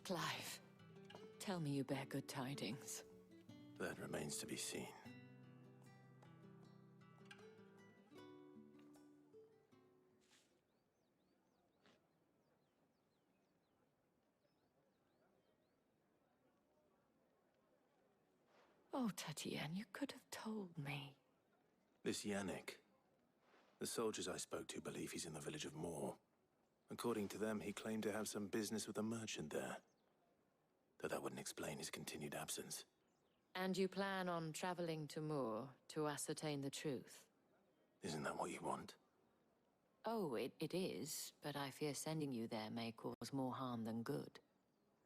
Clive, tell me you bear good tidings. That remains to be seen. Oh, Tatiana, you could have told me. This Yannick. The soldiers I spoke to believe he's in the village of Moor. According to them, he claimed to have some business with a merchant there. Though that wouldn't explain his continued absence. And you plan on traveling to Moor to ascertain the truth? Isn't that what you want? Oh, it is, but I fear sending you there may cause more harm than good.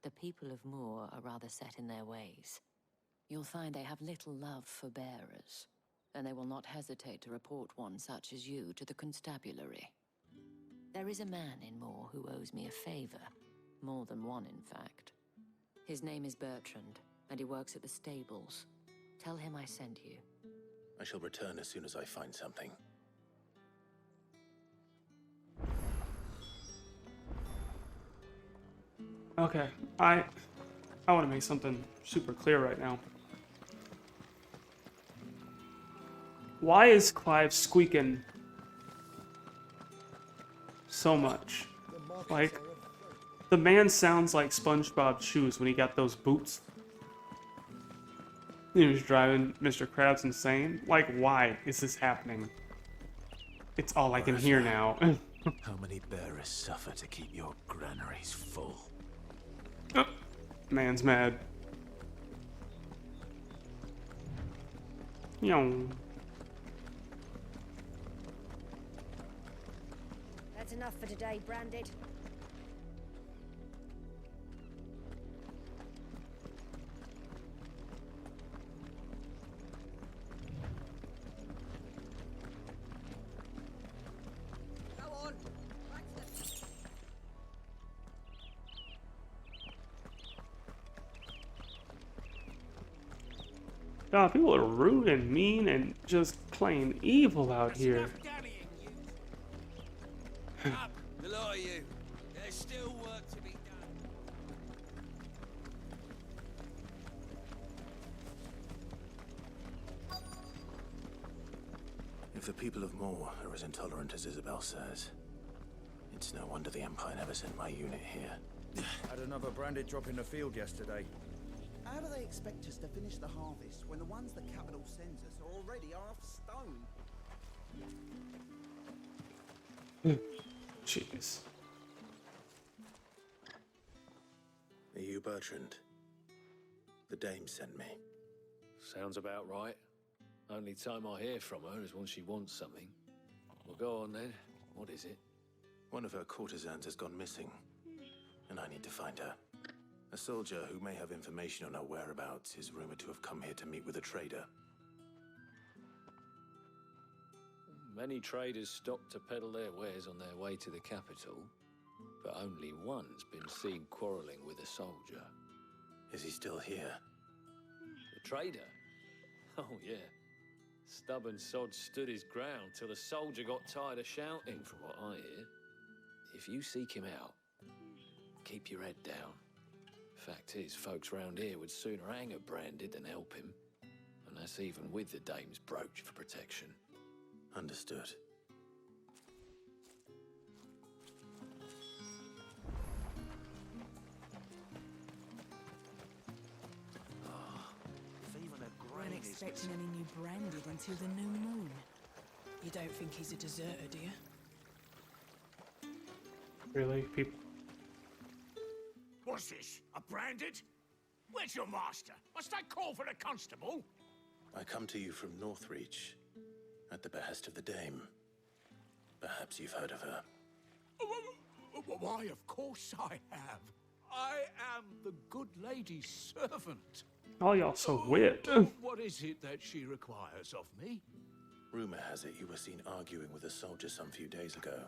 The people of Moor are rather set in their ways. You'll find they have little love for bearers, and they will not hesitate to report one such as you to the constabulary. There is a man in Moor who owes me a favor. More than one, in fact. His name is Bertrand, and he works at the stables. Tell him I sent you. I shall return as soon as I find something. Okay, I want to make something super clear right now. Why is Clive squeaking so much? Like, the man sounds like SpongeBob's shoes when he got those boots. He was driving Mr. Krabs insane. Like, why is this happening? It's all I can hear now. How many bearers suffer to keep your granaries full? Oh, man's mad. Yo. That's enough for today, Branded. Go on. God, people are rude and mean and just plain evil out here. Up, the lot of you. There's still work to be done. If the people of Moor are as intolerant as Isabel says, it's no wonder the Empire never sent my unit here. Had another branded drop in the field yesterday. How do they expect us to finish the harvest when the ones the capital sends us are already half stone? Jeez. Are you Bertrand? The dame sent me. Sounds about right. Only time I hear from her is when she wants something. Well, go on then. What is it? One of her courtesans has gone missing, and I need to find her. A soldier who may have information on her whereabouts is rumored to have come here to meet with a trader. Many traders stop to peddle their wares on their way to the capital, but only one's been seen quarreling with a soldier. Is he still here? The trader? Oh, yeah. Stubborn sod stood his ground till the soldier got tired of shouting, from what I hear. If you seek him out, keep your head down. Fact is, folks round here would sooner hang a Branded than help him. And that's even with the dame's brooch for protection. Understood. Weren't expecting any new Branded until the new moon. You don't think he's a deserter, do you? Really? People. What's this? A Branded? Where's your master? Must I call for a constable? I come to you from Northreach, at the behest of the dame. Perhaps you've heard of her. Why, of course I have. I am the good lady's servant. Oh, y'all so weird. What is it that she requires of me? Rumor has it you were seen arguing with a soldier some few days ago.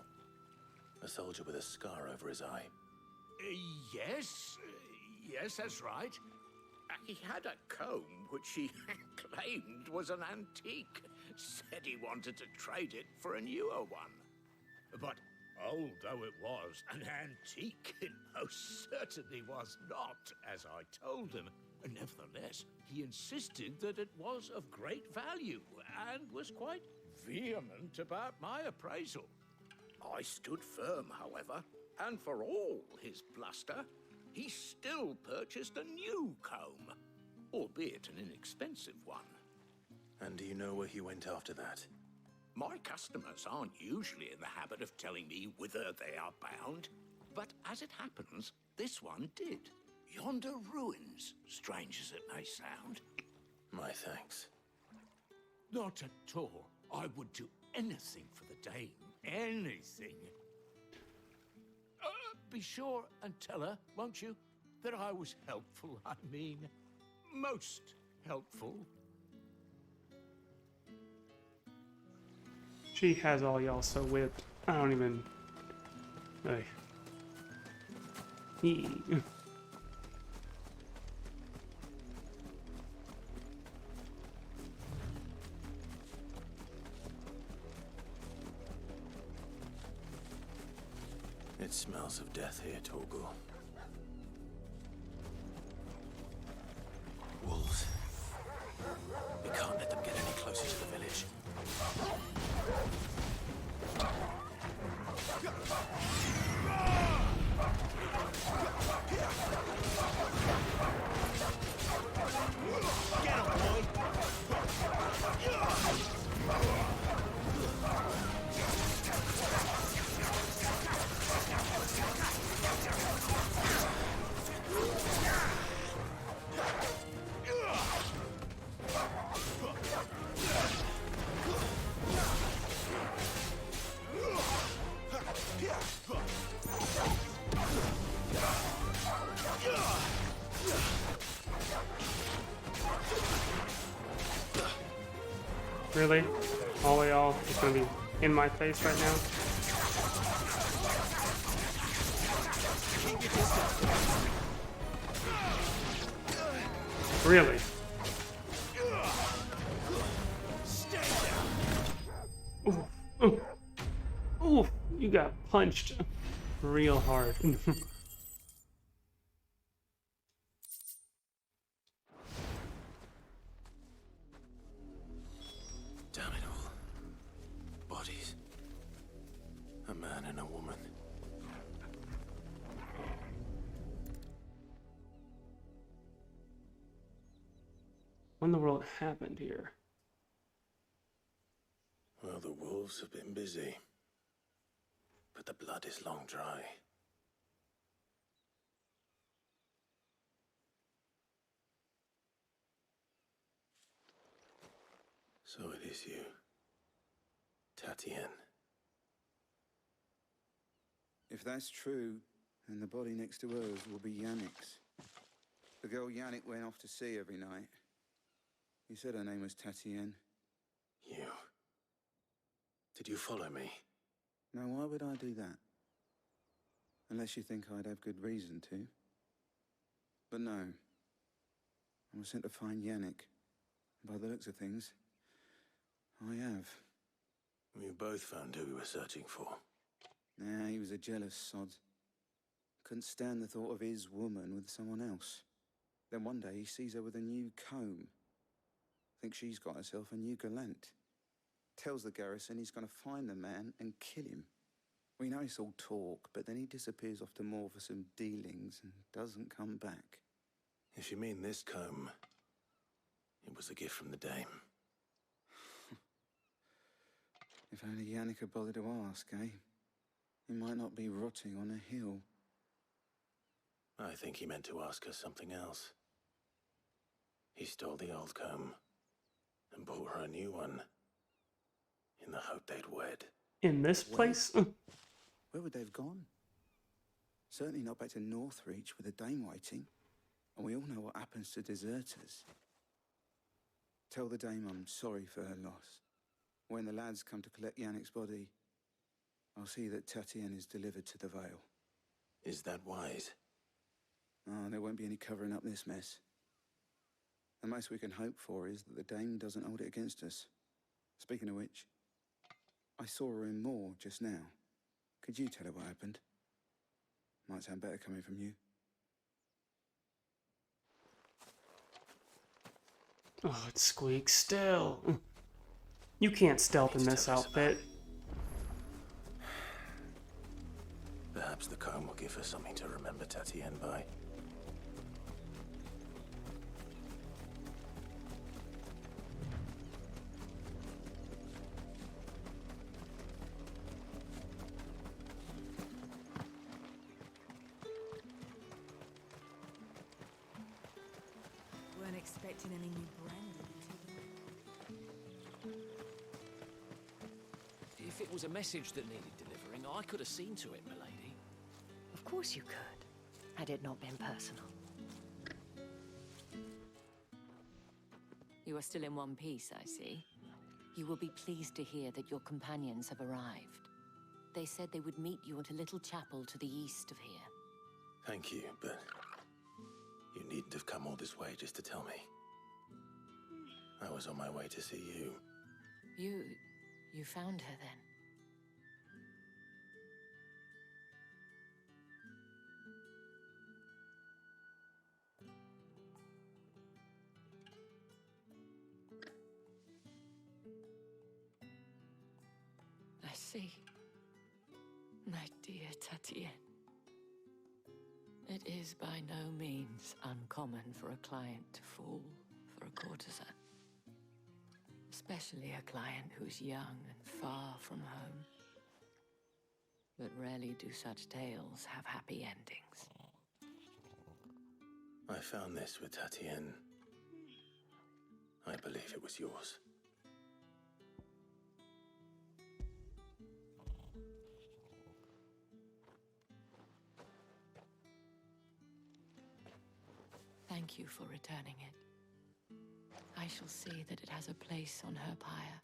A soldier with a scar over his eye. Yes, that's right. He had a comb which he claimed was an antique. Said he wanted to trade it for a newer one. But old though it was, an antique it most certainly was not, as I told him. Nevertheless, he insisted that it was of great value and was quite vehement about my appraisal. I stood firm, however, and for all his bluster, he still purchased a new comb, albeit an inexpensive one. And do you know where he went after that? My customers aren't usually in the habit of telling me whither they are bound, but as it happens, this one did. Yonder ruins, strange as it may sound. My thanks. Not at all. I would do anything for the dame. Anything. Be sure and tell her, won't you, that I was helpful, I mean, most helpful. She has all y'all so whipped. I don't even... Hey. It smells of death here, Torgal. Wolves. We can't let them get any closer to the village. Get him, boy! Really? All of y'all is gonna be in my face right now? Really? Ooh, ooh, ooh, you got punched real hard. Damn it all. Bodies. A man and a woman. What in the world happened here? Well, the wolves have been busy. But the blood is long dry. So it is you, Tatienne. If that's true, then the body next to hers will be Yannick's. The girl Yannick went off to sea every night. You said her name was Tatienne. You. Did you follow me? Now, why would I do that? Unless you think I'd have good reason to. But no. I was sent to find Yannick. By the looks of things, I have. We both found who we were searching for. Nah, he was a jealous sod. Couldn't stand the thought of his woman with someone else. Then one day he sees her with a new comb. Thinks she's got herself a new gallant. Tells the garrison he's going to find the man and kill him. We know it's all talk, but then he disappears off to Moor for some dealings and doesn't come back. If you mean this comb, it was a gift from the dame. If only Yannick had bothered to ask, eh? He might not be rotting on a hill. I think he meant to ask her something else. He stole the old comb and bought her a new one in the hope they'd wed. In this place? Where would they have gone? Certainly not back to Northreach with a dame waiting. And we all know what happens to deserters. Tell the dame I'm sorry for her loss. When the lads come to collect Yannick's body, I'll see that Tatienne is delivered to the Vale. Is that wise? Oh, there won't be any covering up this mess. The most we can hope for is that the dame doesn't hold it against us. Speaking of which, I saw her in Moor just now. Could you tell her what happened? Might sound better coming from you. Oh, it squeaks still. You can't stealth in this outfit. Perhaps the comb will give her something to remember Tatienne by. Weren't expecting any new branding until If it was a message that needed delivering, I could have seen to it, milady. Of course you could, had it not been personal. You are still in one piece, I see. You will be pleased to hear that your companions have arrived. They said they would meet you at a little chapel to the east of here. Thank you, but you needn't have come all this way just to tell me. I was on my way to see you. You found her then? I see. My dear Tatienne. It is by no means uncommon for a client to fall for a courtesan. Especially a client who's young and far from home. But rarely do such tales have happy endings. I found this with Tatienne. I believe it was yours. Thank you for returning it. I shall see that it has a place on her pyre.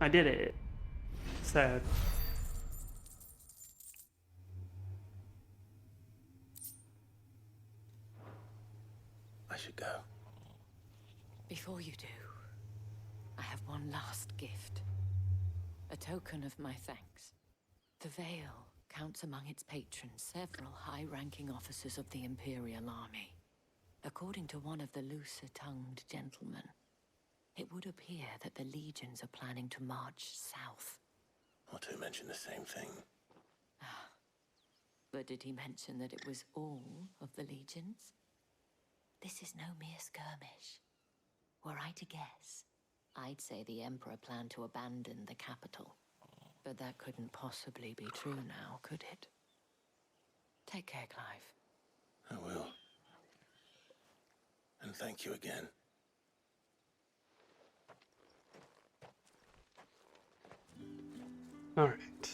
I did it. Sad. I should go. Before you do, I have one last gift. A token of my thanks. The Veil counts among its patrons several high-ranking officers of the Imperial Army. According to one of the looser-tongued gentlemen, it would appear that the legions are planning to march south. Or to mention the same thing. But did he mention that it was all of the legions? This is no mere skirmish. Were I to guess, I'd say the Emperor planned to abandon the capital. But that couldn't possibly be true now, could it? Take care, Clive. I will. And thank you again. All right.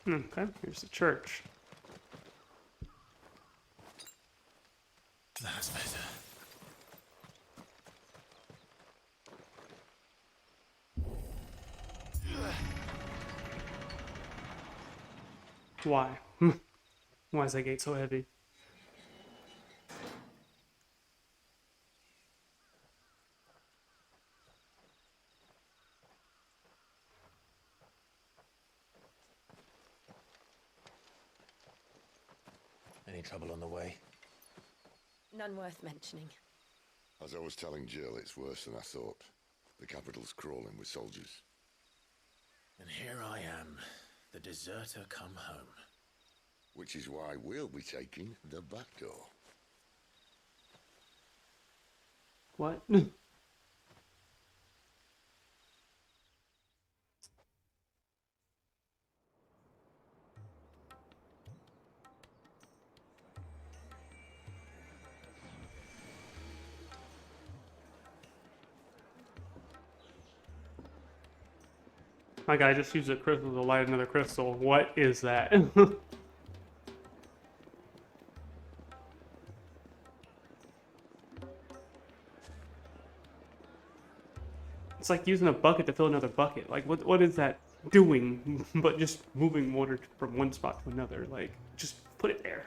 Okay, here's the church. That's better. Why? Why is that gate so heavy? Any trouble on the way? None worth mentioning. As I was telling Jill, it's worse than I thought. The capital's crawling with soldiers. And here I am, the deserter come home. Which is why we'll be taking the back door. What? My guy just used a crystal to light another crystal. What is that? It's like using a bucket to fill another bucket. Like, what is that doing? But just moving water from one spot to another. Like, just put it there.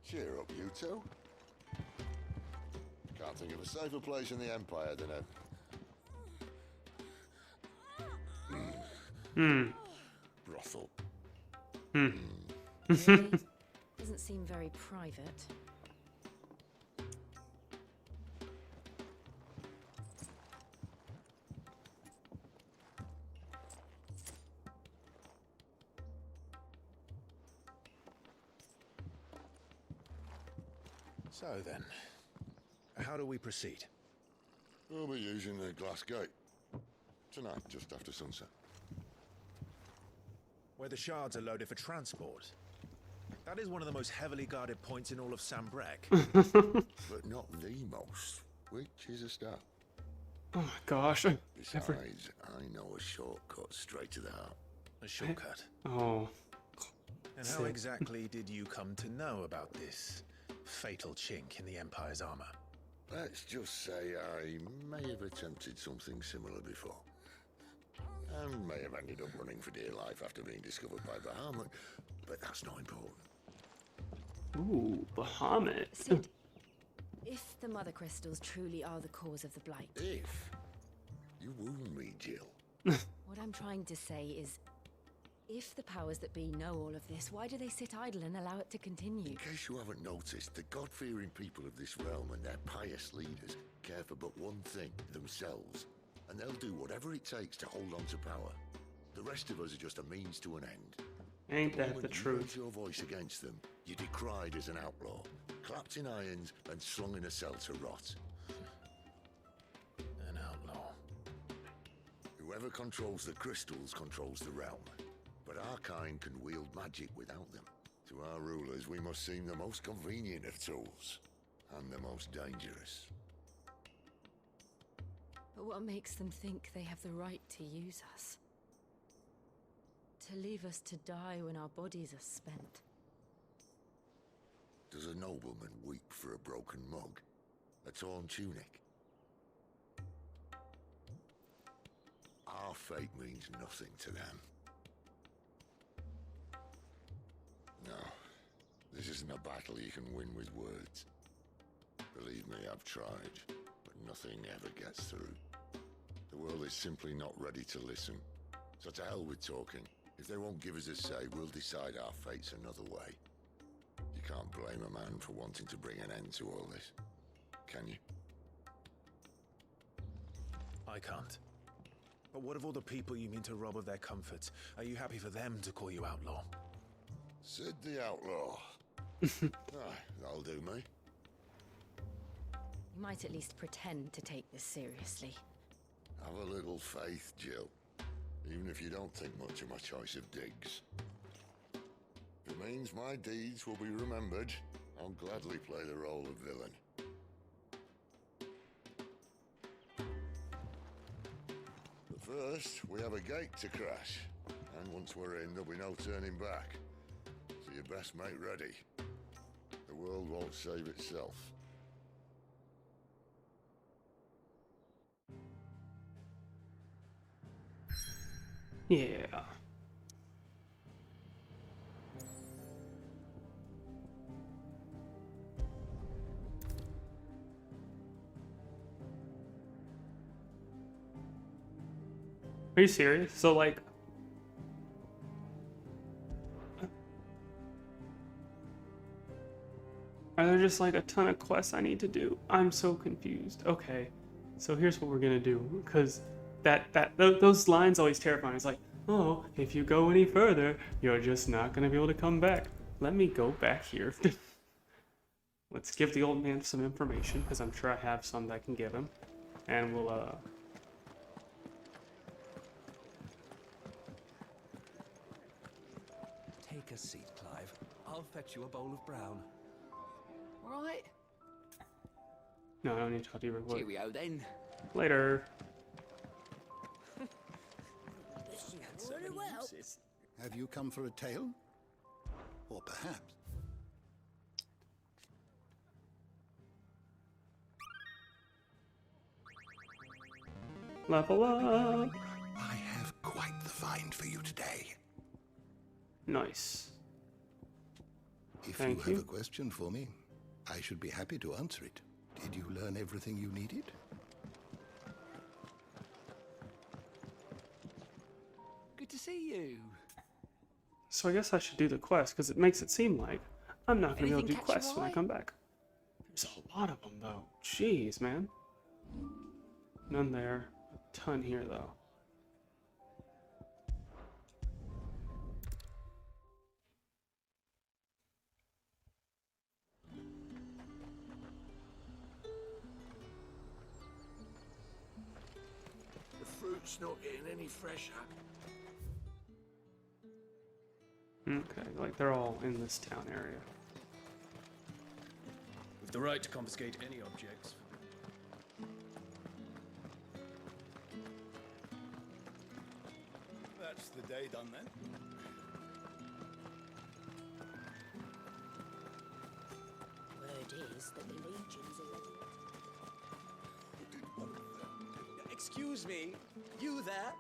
Cheer up, you two. Can't think of a safer place in the Empire than a... brothel. Really? Doesn't seem very private. So then, how do we proceed? We'll be using the glass gate. Tonight, just after sunset. Where the shards are loaded for transport. That is one of the most heavily guarded points in all of Sambrek. But not the most, which is a start. Oh my gosh. Besides, I know a shortcut straight to the heart. A shortcut? Oh. And how exactly did you come to know about this fatal chink in the Empire's armor? Let's just say I may have attempted something similar before. And may have ended up running for dear life after being discovered by Bahamut, but that's not important. Ooh, Bahamut. Sid, if the mother crystals truly are the cause of the blight... If? You wound me, Jill. What I'm trying to say is, if the powers that be know all of this, why do they sit idle and allow it to continue? In case you haven't noticed, the God-fearing people of this realm and their pious leaders care for but one thing, themselves. And they'll do whatever it takes to hold on to power. The rest of us are just a means to an end. Ain't that the truth? You raise your voice against them, you're decried as an outlaw, clapped in irons and slung in a cell to rot. An outlaw. Whoever controls the crystals controls the realm. But our kind can wield magic without them. To our rulers, we must seem the most convenient of tools, and the most dangerous. But what makes them think they have the right to use us? To leave us to die when our bodies are spent? Does a nobleman weep for a broken mug? A torn tunic? Our fate means nothing to them. No, this isn't a battle you can win with words. Believe me, I've tried, but nothing ever gets through. The world is simply not ready to listen. So to hell with talking. If they won't give us a say, we'll decide our fates another way. You can't blame a man for wanting to bring an end to all this, can you? I can't. But what of all the people you mean to rob of their comforts? Are you happy for them to call you outlaw? Sid the Outlaw. That'll do me. You might at least pretend to take this seriously. Have a little faith, Jill. Even if you don't think much of my choice of digs. If it means my deeds will be remembered, I'll gladly play the role of villain. But first, we have a gate to crash. And once we're in, there'll be no turning back. So you best make ready. The world won't save itself. Yeah. Are you serious? So like are there just like a ton of quests I need to do? I'm so confused. Okay. So here's what we're going to do, because those lines always terrify me. It's like, oh, if you go any further, you're just not going to be able to come back. Let me go back here. Let's give the old man some information, because I'm sure I have some that I can give him. And we'll, Take a seat, Clive. I'll fetch you a bowl of brown. Right. no, I don't need to talk to you real quick. Cheerio then. Later. Very well. Have you come for a tale? Or perhaps... Level up. I have quite the find for you today. Nice. If Thank you you. have a question for me, I should be happy to answer it. Did you learn everything you needed? Good to see you. So I guess I should do the quest, because it makes it seem like I'm not going to be able to do Anything catch quests your when I eye? come back. There's a lot of them, though. Jeez, man. None there. A ton here, though. The fruit's not getting any fresher. Okay, like they're all in this town area. With the right to confiscate any objects. That's the day done then. Word is that the Legion's already... Excuse me, you there?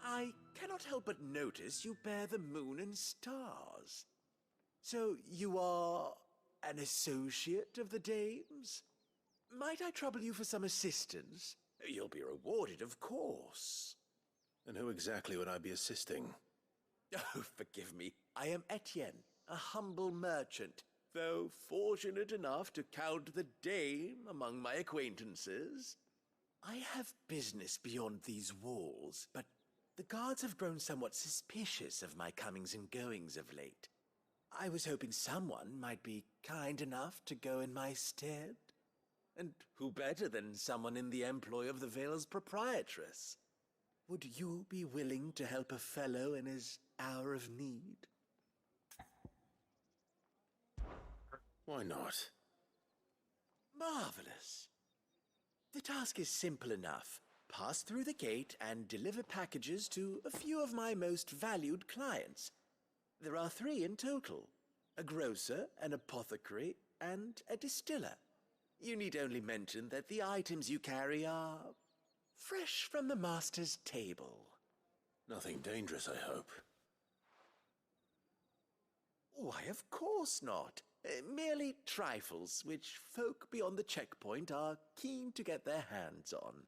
I cannot help but notice you bear the moon and stars. So you are an associate of the dames? Might I trouble you for some assistance? You'll be rewarded, of course. And who exactly would I be assisting? Oh, forgive me. I am Etienne, a humble merchant, though fortunate enough to count the dame among my acquaintances. I have business beyond these walls, but the guards have grown somewhat suspicious of my comings and goings of late. I was hoping someone might be kind enough to go in my stead. And who better than someone in the employ of the Vale's proprietress? Would you be willing to help a fellow in his hour of need? Why not? Marvelous. The task is simple enough. Pass through the gate and deliver packages to a few of my most valued clients. There are 3 in total: a grocer, an apothecary, and a distiller. You need only mention that the items you carry are fresh from the master's table. Nothing dangerous, I hope. Why, of course not. Merely trifles which folk beyond the checkpoint are keen to get their hands on.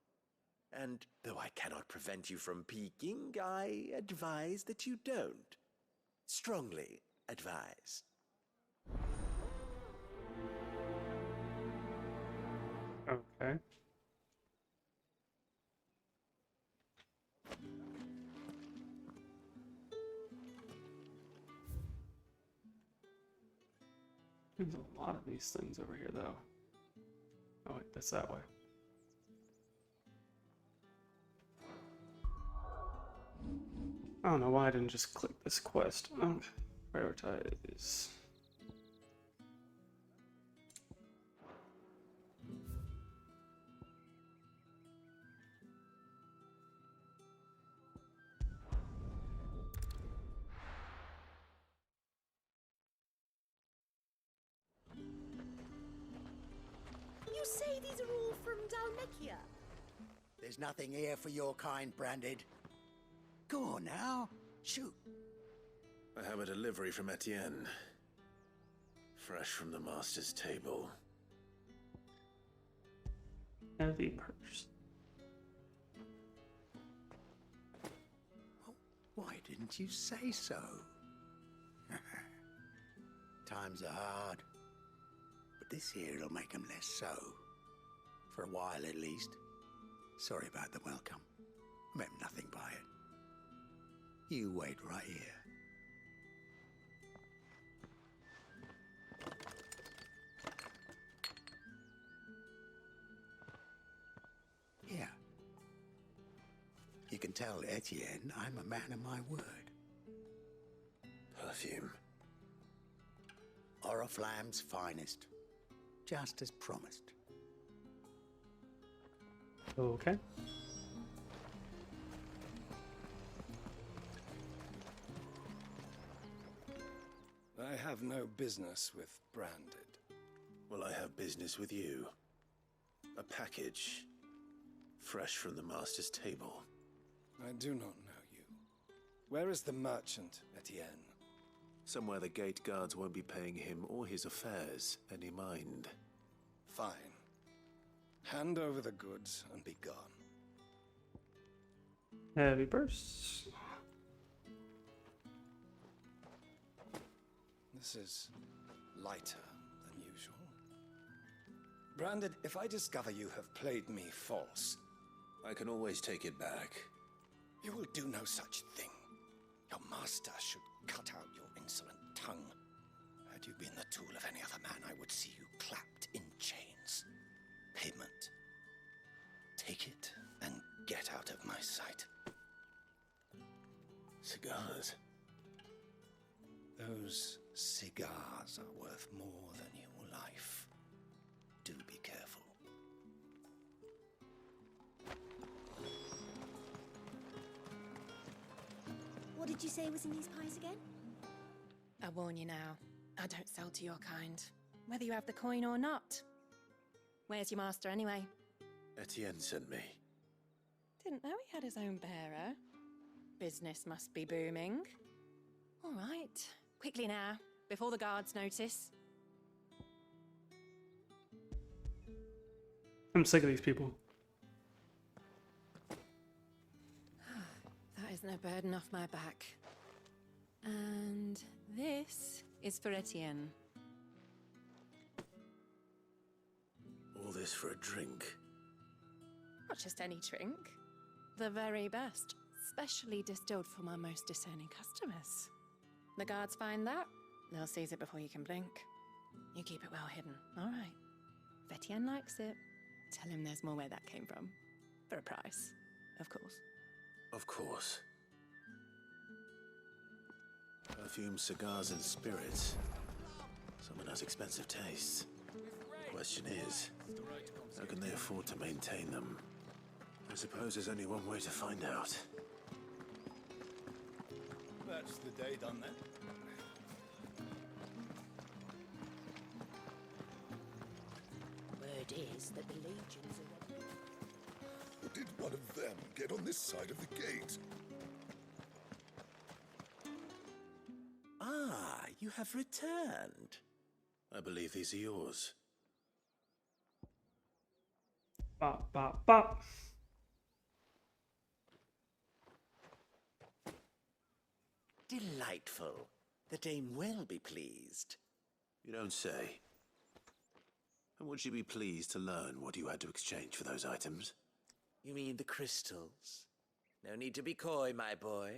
And though I cannot prevent you from peeking, I advise that you don't. Strongly advise. Okay. There's a lot of these things over here, though. Oh, wait, that's that way. I don't know why I didn't just click this quest. Okay. Prioritize. You say these are all from Dalmekia? There's nothing here for your kind, Branded. Go on now, shoot. I have a delivery from Etienne. Fresh from the master's table. Heavy purse. Why didn't you say so? Times are hard. But this here'll make them less so. For a while, at least. Sorry about the welcome. Meant nothing by it. You wait right here. can tell Etienne I'm a man of my word. Perfume. Oriflamme's finest. Just as promised. Okay. I have no business with Branded. Well, I have business with you. A package. Fresh from the master's table. I do not know you. Where is the merchant, Etienne? Somewhere the gate guards won't be paying him or his affairs any mind. Fine. Hand over the goods and be gone. Heavy bursts. This is lighter than usual. Branded, if I discover you have played me false... I can always take it back. You will do no such thing. Your master should cut out your insolent tongue. Had you been the tool of any other man, I would see you clapped in chains. Payment. Take it and get out of my sight. Cigars. Those cigars are worth more than your life. Do be careful. What did you say was in these pies again? I warn you now, I don't sell to your kind, whether you have the coin or not. Where's your master anyway? Etienne sent me. Didn't know he had his own bearer. Business must be booming. All right, quickly now, before the guards notice. I'm sick of these people. That is no burden off my back. And this is for Etienne. All this for a drink. Not just any drink. The very best. Specially distilled for my most discerning customers. The guards find that, they'll seize it before you can blink. You keep it well hidden, all right? If Etienne likes it, tell him there's more where that came from. For a price, of course. Of course. Perfume, cigars, and spirits. Someone has expensive tastes. Question is, how can they afford to maintain them? I suppose there's only one way to find out. That's the day done then. Word is that the legions are... Did one of them get on this side of the gate? Ah, you have returned. I believe these are yours. Bop, bop, bop. Delightful. The dame will be pleased. You don't say. And would she be pleased to learn what you had to exchange for those items? You mean the crystals? No need to be coy, my boy.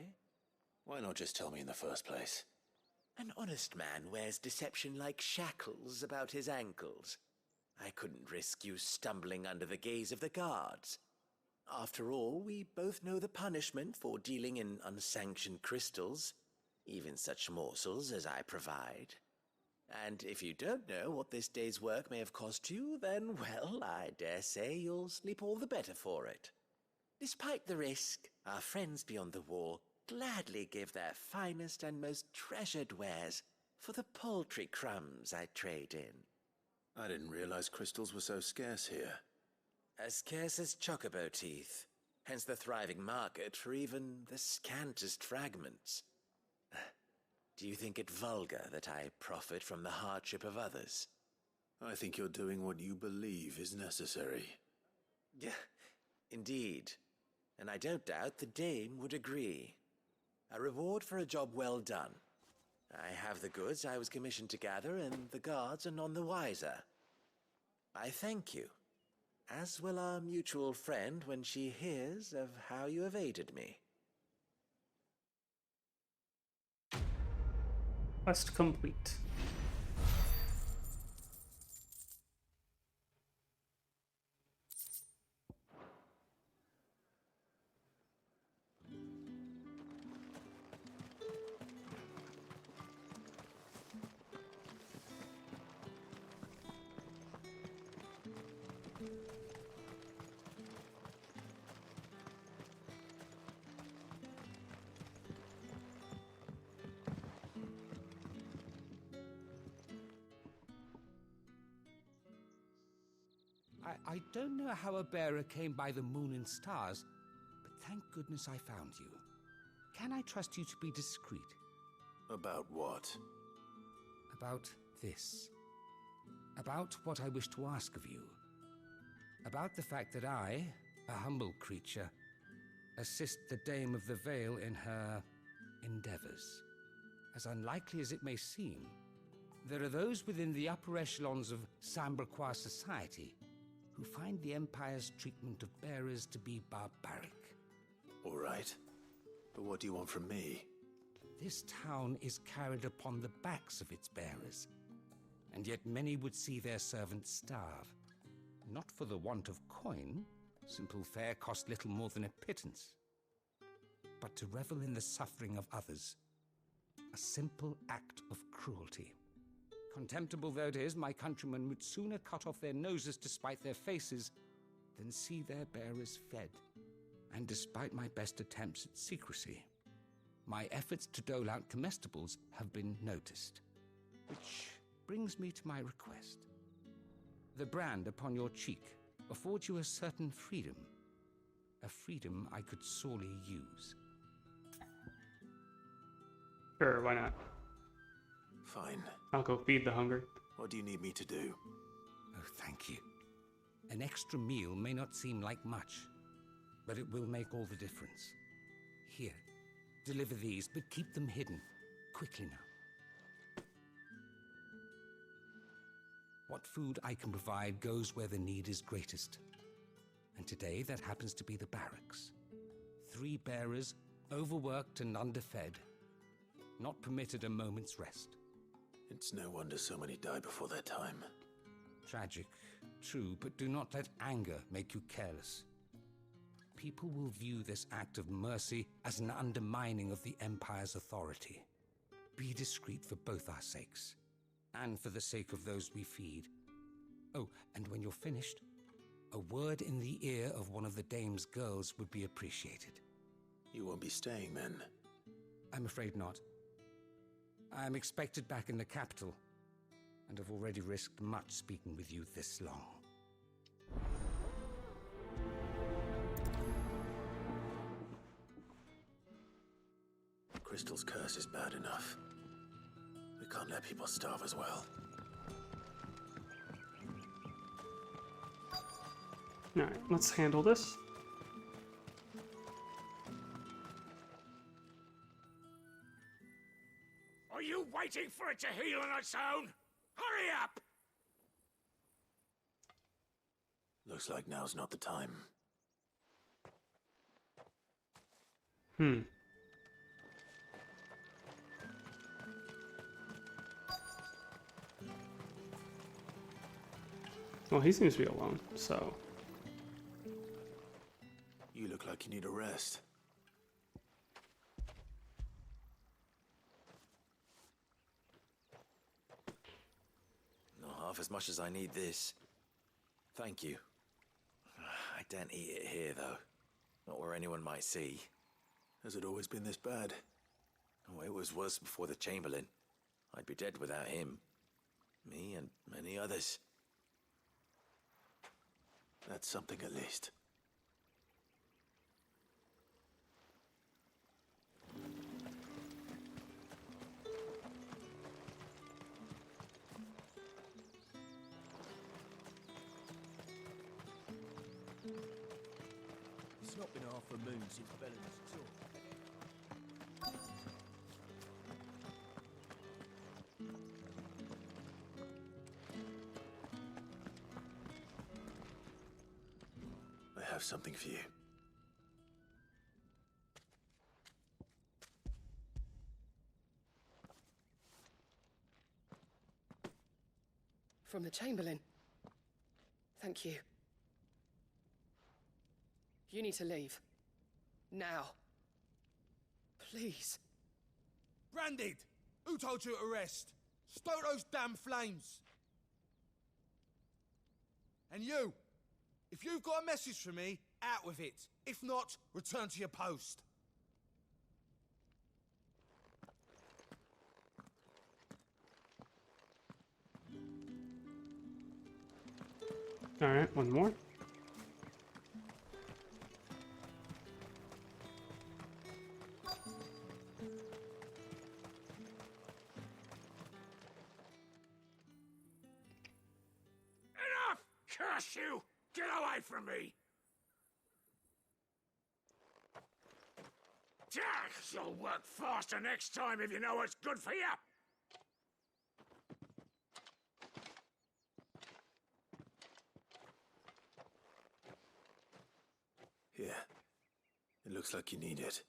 Why not just tell me in the first place? An honest man wears deception like shackles about his ankles. I couldn't risk you stumbling under the gaze of the guards. After all, we both know the punishment for dealing in unsanctioned crystals, even such morsels as I provide. And if you don't know what this day's work may have cost you, then, well, I dare say you'll sleep all the better for it. Despite the risk, our friends beyond the wall gladly give their finest and most treasured wares for the paltry crumbs I trade in. I didn't realize crystals were so scarce here. As scarce as chocobo teeth, hence the thriving market for even the scantest fragments. Do you think it vulgar that I profit from the hardship of others? I think you're doing what you believe is necessary. Yeah, indeed. And I don't doubt the dame would agree. A reward for a job well done. I have the goods I was commissioned to gather, and the guards are none the wiser. I thank you, as will our mutual friend when she hears of how you have aided me. Quest complete. I don't know how a bearer came by the moon and stars, but thank goodness I found you. Can I trust you to be discreet? About what? About this. About what I wish to ask of you. About the fact that I, a humble creature, assist the Dame of the Vale in her endeavors. As unlikely as it may seem, there are those within the upper echelons of Samberquois society who find the Empire's treatment of bearers to be barbaric. All right. But what do you want from me? This town is carried upon the backs of its bearers, and yet many would see their servants starve. Not for the want of coin, simple fare cost little more than a pittance, but to revel in the suffering of others, a simple act of cruelty. Contemptible though it is, my countrymen would sooner cut off their noses to spite their faces than see their bearers fed. And despite my best attempts at secrecy, my efforts to dole out comestibles have been noticed. Which brings me to my request. The brand upon your cheek affords you a certain freedom. A freedom I could sorely use. Sure, why not? Fine. I'll go feed the hungry. What do you need me to do? Oh, thank you. An extra meal may not seem like much, but it will make all the difference. Here, deliver these, but keep them hidden. Quickly now. What food I can provide goes where the need is greatest. And today, that happens to be the barracks. 3 bearers, overworked and underfed, not permitted a moment's rest. It's no wonder so many die before their time. Tragic, true, but do not let anger make you careless. People will view this act of mercy as an undermining of the Empire's authority. Be discreet for both our sakes, and for the sake of those we feed. Oh, and when you're finished, a word in the ear of one of the Dame's girls would be appreciated. You won't be staying then? I'm afraid not. I'm expected back in the capital, and have already risked much speaking with you this long. Crystal's curse is bad enough. We can't let people starve as well. Alright, let's handle this. Are you waiting for it to heal on its own? Hurry up! Looks like now's not the time. Well, he seems to be alone, so... You look like you need a rest. Not half as much as I need this. Thank you. I daren't eat it here, though. Not where anyone might see. Has it always been this bad? Oh, it was worse before the Chamberlain. I'd be dead without him. Me and many others. That's something at least. It's not been half a moon since Bella's tour. I have something for you. From the Chamberlain. Thank you. You need to leave. Now. Please. Branded! Who told you to rest? Stoke those damn flames! And you! If you've got a message for me, out with it. If not, return to your post. Alright, one more. Enough! Curse you! Get away from me! You'll work faster next time if you know what's good for you! Here. It looks like you need it.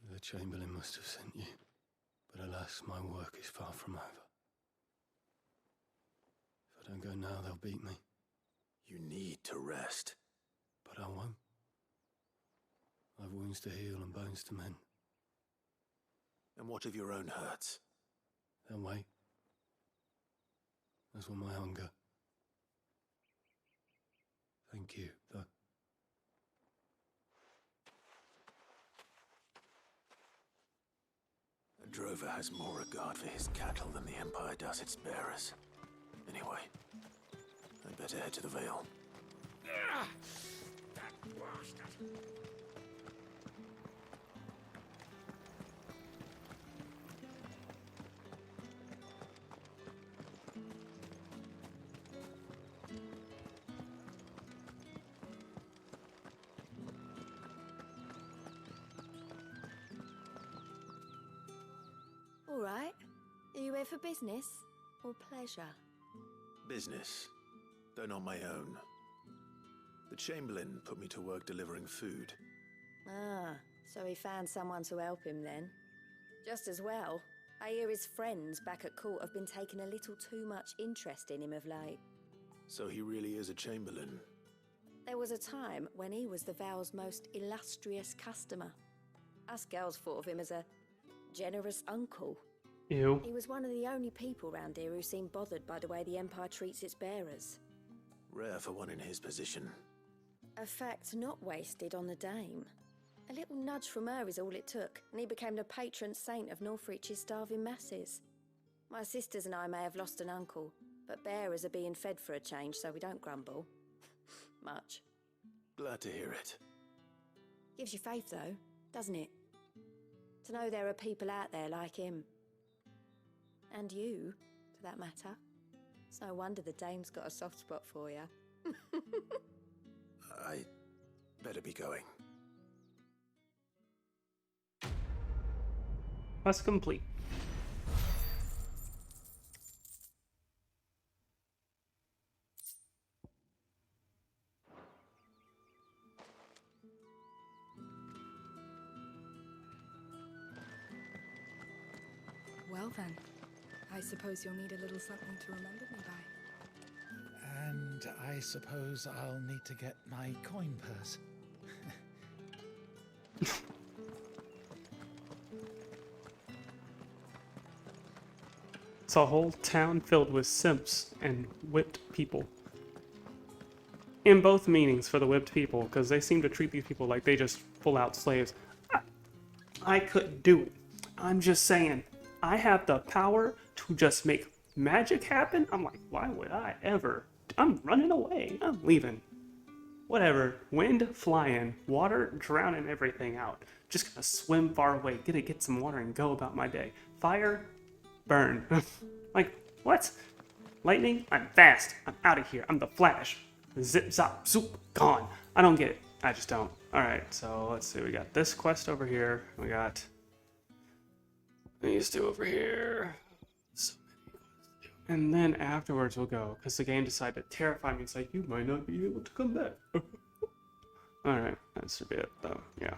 The Chamberlain must have sent you, but alas, my work is far from over. If I don't go now, they'll beat me. You need to rest. But I won't. I've wounds to heal and bones to mend. And what of your own hurts? They'll wait. As will my hunger. Thank you, though. A drover has more regard for his cattle than the Empire does its bearers. Anyway, I'd better head to the Vale. That bastard! All right. Are you here for business or pleasure? Business, though not my own. The Chamberlain put me to work delivering food. Ah, so he found someone to help him then. Just as well. I hear his friends back at court have been taking a little too much interest in him of late. So he really is a Chamberlain. There was a time when he was the Vale's most illustrious customer. Us girls thought of him as a generous uncle. Ew. He was one of the only people round here who seemed bothered by the way the Empire treats its bearers. Rare for one in his position. A fact not wasted on the dame. A little nudge from her is all it took, and he became the patron saint of Northreach's starving masses. My sisters and I may have lost an uncle, but bearers are being fed for a change, so we don't grumble. Much. Glad to hear it. Gives you faith, though, doesn't it? To know there are people out there like him. And you, for that matter. It's no wonder the dame's got a soft spot for you. I better be going. Quest complete. Well then, I suppose you'll need a little something to remember me by. And I suppose I'll need to get my coin purse. It's a whole town filled with simps and whipped people. In both meanings for the whipped people, because they seem to treat these people like they just full out slaves. I couldn't do it. I'm just saying, I have the power to just make magic happen. I'm like, why would I ever? I'm running away. I'm leaving. Whatever. Wind flying, water drowning everything out. Just gonna swim far away, get some water and go about my day. Fire, burn. Like, what? Lightning? I'm fast. I'm out of here. I'm the Flash. Zip, zop, zoop, gone. I don't get it. I just don't. Alright, so let's see. We got this quest over here. We got these two over here. So many quests to do. And then afterwards we'll go, because the game decided to terrify me. It's like, you might not be able to come back. Alright, that should be it, though. Yeah.